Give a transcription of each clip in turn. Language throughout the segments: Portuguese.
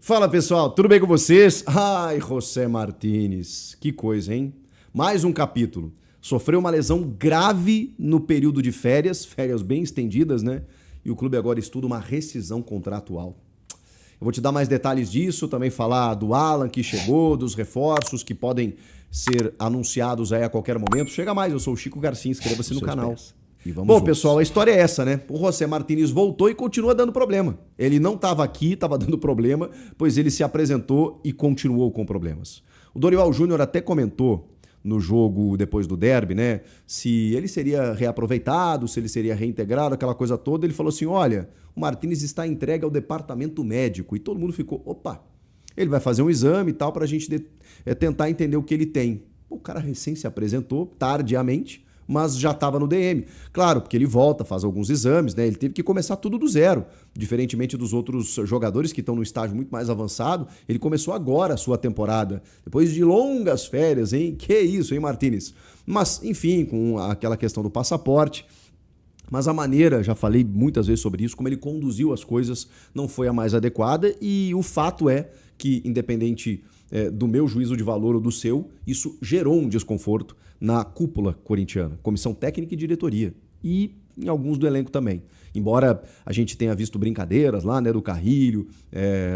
Fala pessoal, tudo bem com vocês? Ai, José Martínez, que coisa, hein? Mais um capítulo. Sofreu uma lesão grave no período de férias bem estendidas, né? E o clube agora estuda uma rescisão contratual. Eu vou te dar mais detalhes disso, também falar do Alan que chegou, dos reforços que podem ser anunciados aí a qualquer momento. Chega mais, eu sou o Chico Garcia, inscreva-se no canal. Bom, pessoal, a história é essa, né? O José Martínez voltou e continua dando problema. Ele não estava aqui, estava dando problema, pois ele se apresentou e continuou com problemas. O Dorival Júnior até comentou no jogo depois do derby, né? Se ele seria reaproveitado, se ele seria reintegrado, aquela coisa toda. Ele falou assim, olha, o Martínez está entregue ao departamento médico. E todo mundo ficou, opa, ele vai fazer um exame e tal para a gente tentar entender o que ele tem. O cara recém se apresentou, tardiamente, mas já estava no DM. Claro, porque ele volta, faz alguns exames, né? Ele teve que começar tudo do zero. Diferentemente dos outros jogadores que estão no estágio muito mais avançado, ele começou agora a sua temporada, depois de longas férias, hein? Que isso, hein, Martínez? Mas, enfim, com aquela questão do passaporte. Mas a maneira, já falei muitas vezes sobre isso, como ele conduziu as coisas não foi a mais adequada e o fato é que, independente do meu juízo de valor ou do seu, isso gerou um desconforto na cúpula corintiana, comissão técnica e diretoria, e em alguns do elenco também. Embora a gente tenha visto brincadeiras lá, né, do Carrilho,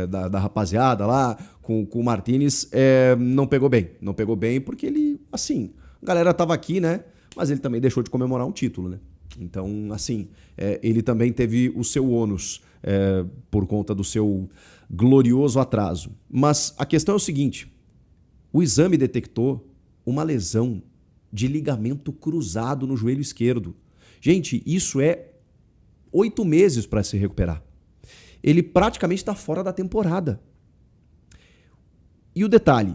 da rapaziada lá, com o Martínez, não pegou bem. Não pegou bem porque ele, assim, a galera tava aqui, né, mas ele também deixou de comemorar um título, né. Então, assim, ele também teve o seu ônus por conta do seu glorioso atraso. Mas a questão é o seguinte, o exame detectou uma lesão de ligamento cruzado no joelho esquerdo. Gente, isso é 8 meses para se recuperar. Ele praticamente está fora da temporada. E o detalhe,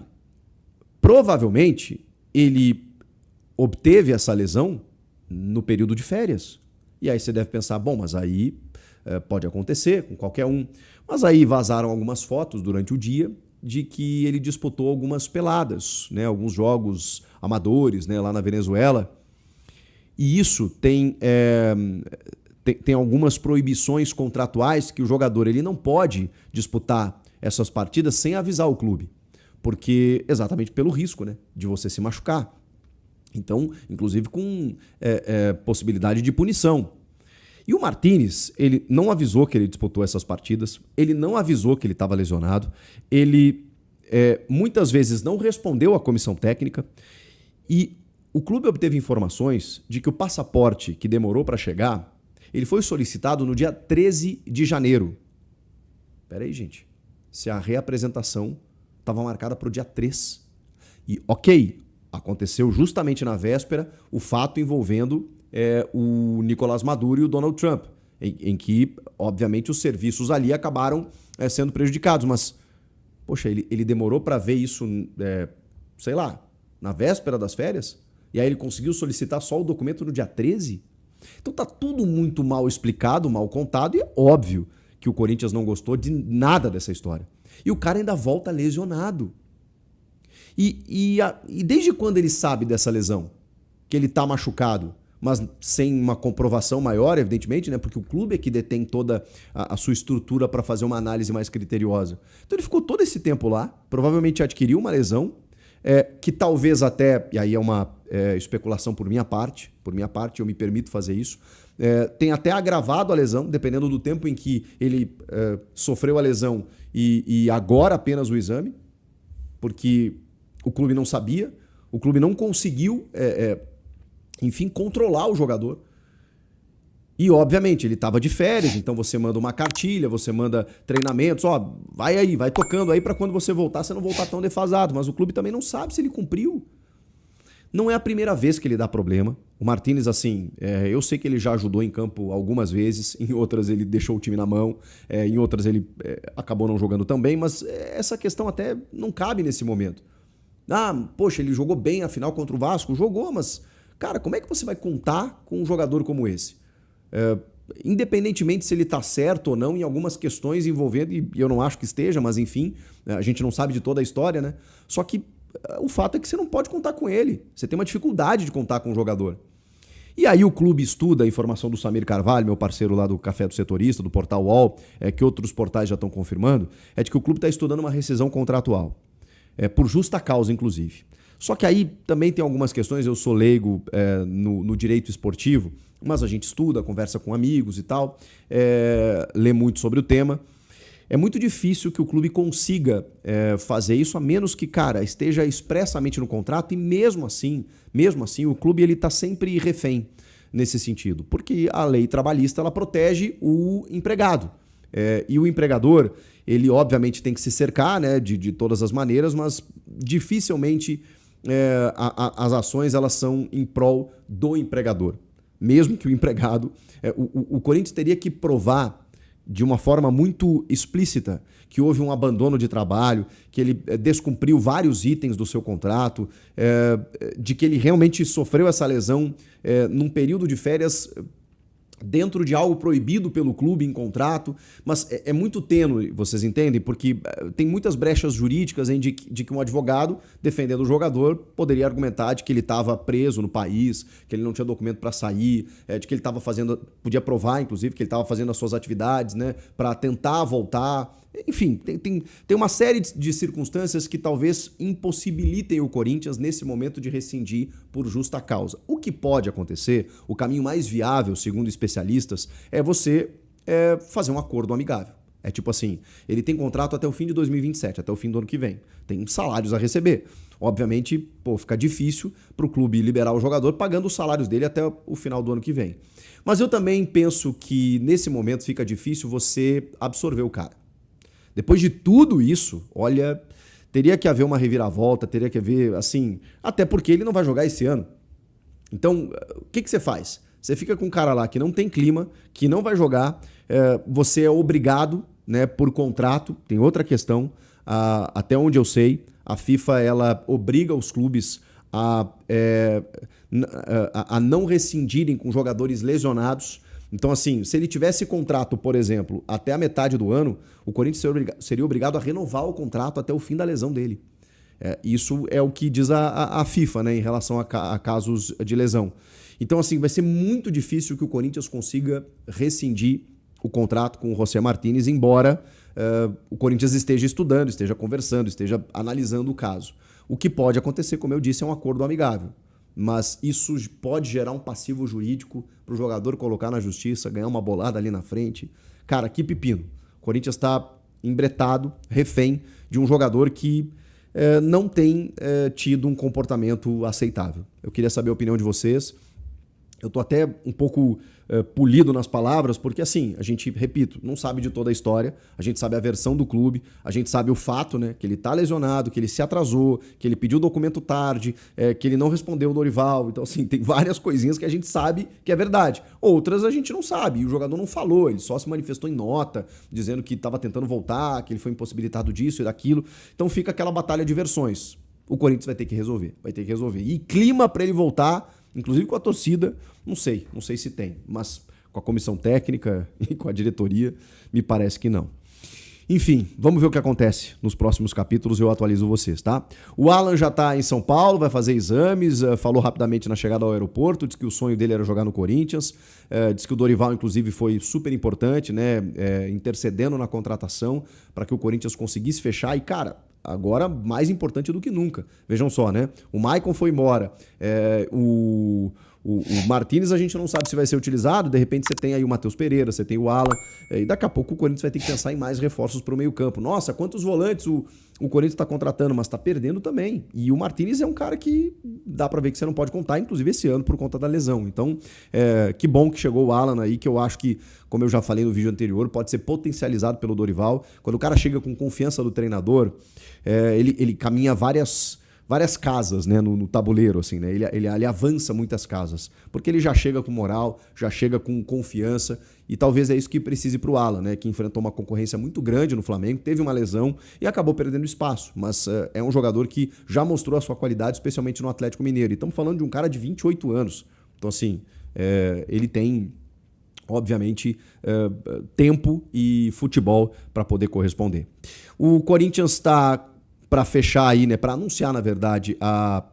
provavelmente ele obteve essa lesão no período de férias. E aí você deve pensar, bom, mas aí pode acontecer com qualquer um. Mas aí vazaram algumas fotos durante o dia de que ele disputou algumas peladas, né, alguns jogos amadores, né, lá na Venezuela. E isso tem algumas proibições contratuais que o jogador ele não pode disputar essas partidas sem avisar o clube. Porque, exatamente pelo risco, né, de você se machucar. Então, inclusive com possibilidade de punição. E o Martínez, ele não avisou que ele disputou essas partidas, ele não avisou que ele estava lesionado, ele muitas vezes não respondeu à comissão técnica e o clube obteve informações de que o passaporte que demorou para chegar, ele foi solicitado no dia 13 de janeiro. Espera aí, gente. Se a reapresentação estava marcada para o dia 3. E, ok, aconteceu justamente na véspera o fato envolvendo o Nicolás Maduro e o Donald Trump, em que, obviamente, os serviços ali acabaram sendo prejudicados. Mas, poxa, ele demorou para ver isso, sei lá, na véspera das férias? E aí ele conseguiu solicitar só o documento no dia 13? Então tá tudo muito mal explicado, mal contado, e é óbvio que o Corinthians não gostou de nada dessa história. E o cara ainda volta lesionado. E desde quando ele sabe dessa lesão? Que ele tá machucado? Mas sem uma comprovação maior, evidentemente, né? Porque o clube é que detém toda a sua estrutura para fazer uma análise mais criteriosa. Então ele ficou todo esse tempo lá, provavelmente adquiriu uma lesão, que talvez até, e aí é uma especulação por minha parte, eu me permito fazer isso, tem até agravado a lesão, dependendo do tempo em que ele sofreu a lesão e agora apenas o exame, porque o clube não sabia, o clube não conseguiu enfim, controlar o jogador. E, obviamente, ele estava de férias, então você manda uma cartilha, você manda treinamentos, ó, vai aí, vai tocando aí para quando você voltar, você não voltar tão defasado. Mas o clube também não sabe se ele cumpriu. Não é a primeira vez que ele dá problema. O Martínez, assim, eu sei que ele já ajudou em campo algumas vezes, em outras ele deixou o time na mão, em outras ele acabou não jogando também, mas essa questão até não cabe nesse momento. Ah, poxa, ele jogou bem a final contra o Vasco? Jogou, mas... Cara, como é que você vai contar com um jogador como esse? Independentemente se ele está certo ou não em algumas questões envolvendo, e eu não acho que esteja, mas enfim, a gente não sabe de toda a história, né? Só que o fato é que você não pode contar com ele. Você tem uma dificuldade de contar com o jogador. E aí o clube estuda a informação do Samir Carvalho, meu parceiro lá do Café do Setorista, do Portal UOL, que outros portais já estão confirmando, é de que o clube está estudando uma rescisão contratual, por justa causa, inclusive. Só que aí também tem algumas questões, eu sou leigo no direito esportivo, mas a gente estuda, conversa com amigos e tal, lê muito sobre o tema. É muito difícil que o clube consiga fazer isso, a menos que, cara, esteja expressamente no contrato, e mesmo assim o clube está sempre refém nesse sentido, porque a lei trabalhista ela protege o empregado. E o empregador, ele obviamente tem que se cercar, né, de todas as maneiras, mas dificilmente as ações elas são em prol do empregador. Mesmo que o empregado... o Corinthians teria que provar de uma forma muito explícita que houve um abandono de trabalho, que ele descumpriu vários itens do seu contrato, de que ele realmente sofreu essa lesão num período de férias dentro de algo proibido pelo clube em contrato, mas é muito tênue, vocês entendem? Porque tem muitas brechas jurídicas de que um advogado, defendendo o jogador, poderia argumentar de que ele estava preso no país, que ele não tinha documento para sair, de que ele estava fazendo, podia provar, inclusive, que ele estava fazendo as suas atividades, né, para tentar voltar. Enfim, tem uma série de circunstâncias que talvez impossibilitem o Corinthians nesse momento de rescindir por justa causa. O que pode acontecer, o caminho mais viável, segundo especialistas, é você fazer um acordo amigável. É tipo assim, ele tem contrato até o fim de 2027, até o fim do ano que vem. Tem salários a receber. Obviamente, fica difícil para o clube liberar o jogador pagando os salários dele até o final do ano que vem. Mas eu também penso que nesse momento fica difícil você absorver o cara. Depois de tudo isso, olha, teria que haver uma reviravolta, teria que haver, assim, até porque ele não vai jogar esse ano. Então, o que você faz? Você fica com um cara lá que não tem clima, que não vai jogar, você é obrigado, né, por contrato, tem outra questão, até onde eu sei, a FIFA ela obriga os clubes a não rescindirem com jogadores lesionados. Então, assim, se ele tivesse contrato, por exemplo, até a metade do ano, o Corinthians seria obrigado a renovar o contrato até o fim da lesão dele. Isso é o que diz a FIFA, né, em relação a casos de lesão. Então, assim, vai ser muito difícil que o Corinthians consiga rescindir o contrato com o José Martínez, embora o Corinthians esteja estudando, esteja conversando, esteja analisando o caso. O que pode acontecer, como eu disse, é um acordo amigável. Mas isso pode gerar um passivo jurídico para o jogador colocar na justiça, ganhar uma bolada ali na frente. Cara, que pepino. O Corinthians está embretado, refém de um jogador que não tem tido um comportamento aceitável. Eu queria saber a opinião de vocês. Eu tô até um pouco polido nas palavras, porque assim, a gente, repito, não sabe de toda a história, a gente sabe a versão do clube, a gente sabe o fato, né, que ele tá lesionado, que ele se atrasou, que ele pediu o documento tarde, que ele não respondeu o Dorival. Então, assim, tem várias coisinhas que a gente sabe que é verdade. Outras a gente não sabe, e o jogador não falou, ele só se manifestou em nota, dizendo que estava tentando voltar, que ele foi impossibilitado disso e daquilo. Então fica aquela batalha de versões. O Corinthians vai ter que resolver, E clima para ele voltar, inclusive com a torcida, não sei se tem, mas com a comissão técnica e com a diretoria, me parece que não. Enfim, vamos ver o que acontece nos próximos capítulos, eu atualizo vocês, tá? O Alan já tá em São Paulo, vai fazer exames, falou rapidamente na chegada ao aeroporto, disse que o sonho dele era jogar no Corinthians, disse que o Dorival, inclusive, foi super importante, né, intercedendo na contratação para que o Corinthians conseguisse fechar e, cara, agora mais importante do que nunca. Vejam só, né? O Maicon foi embora, o Martínez a gente não sabe se vai ser utilizado, de repente você tem aí o Matheus Pereira, você tem o Alan, e daqui a pouco o Corinthians vai ter que pensar em mais reforços para o meio campo. Nossa, quantos volantes o Corinthians está contratando, mas está perdendo também. E o Martínez é um cara que dá para ver que você não pode contar, inclusive esse ano, por conta da lesão. Então, que bom que chegou o Alan aí, que eu acho que, como eu já falei no vídeo anterior, pode ser potencializado pelo Dorival. Quando o cara chega com confiança do treinador, ele caminha várias casas, né, no tabuleiro, assim, né? Ele avança muitas casas, porque ele já chega com moral, já chega com confiança, e talvez é isso que precise para o Alan, né, que enfrentou uma concorrência muito grande no Flamengo, teve uma lesão e acabou perdendo espaço, mas é um jogador que já mostrou a sua qualidade, especialmente no Atlético Mineiro. E estamos falando de um cara de 28 anos, então assim, ele tem, obviamente, tempo e futebol para poder corresponder. O Corinthians está para fechar aí, né, para anunciar, na verdade, a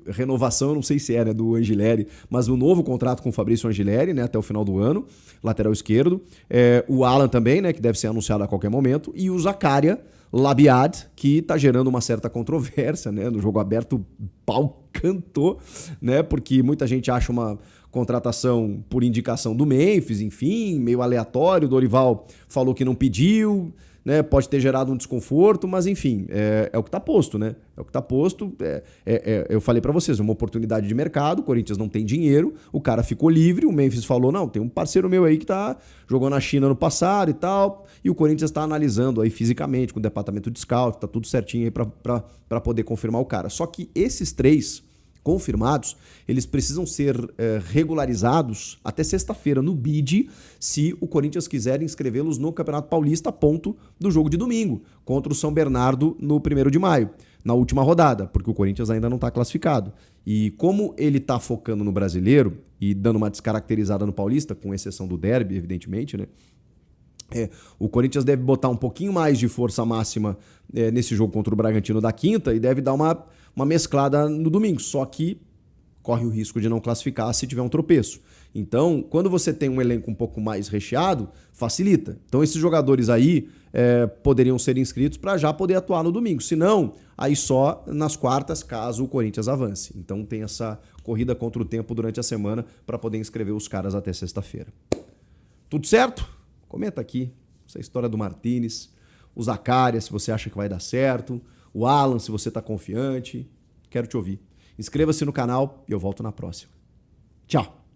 renovação, eu não sei se é, né, do Angileri, mas o novo contrato com o Fabrício Angileri, né, até o final do ano, lateral esquerdo. O Alan também, né, que deve ser anunciado a qualquer momento. E o Zakaria Labiad, que está gerando uma certa controvérsia, né, no jogo aberto, pau cantou, né, porque muita gente acha uma contratação por indicação do Memphis, enfim, meio aleatório. O Dorival falou que não pediu, né, pode ter gerado um desconforto, mas enfim, é o que está posto, né? É o que está posto. Eu falei para vocês, uma oportunidade de mercado, o Corinthians não tem dinheiro, o cara ficou livre, o Memphis falou, não, tem um parceiro meu aí que jogou na China no passado e tal, e o Corinthians está analisando aí fisicamente, com o departamento de scout, tá tudo certinho aí para poder confirmar o cara. Só que esses 3 confirmados, eles precisam ser regularizados até sexta-feira no BID, se o Corinthians quiser inscrevê-los no Campeonato Paulista, a ponto do jogo de domingo, contra o São Bernardo no 1º de maio, na última rodada, porque o Corinthians ainda não está classificado. E como ele está focando no Brasileiro e dando uma descaracterizada no Paulista, com exceção do derby, evidentemente, né? O Corinthians deve botar um pouquinho mais de força máxima nesse jogo contra o Bragantino da quinta e deve dar uma mesclada no domingo, só que corre o risco de não classificar se tiver um tropeço. Então, quando você tem um elenco um pouco mais recheado, facilita. Então, esses jogadores aí poderiam ser inscritos para já poder atuar no domingo. Se não, aí só nas quartas, caso o Corinthians avance. Então, tem essa corrida contra o tempo durante a semana para poder inscrever os caras até sexta-feira. Tudo certo? Comenta aqui essa história do Martínez, o Zakaria, se você acha que vai dar certo, o Alan, se você está confiante. Quero te ouvir. Inscreva-se no canal e eu volto na próxima. Tchau!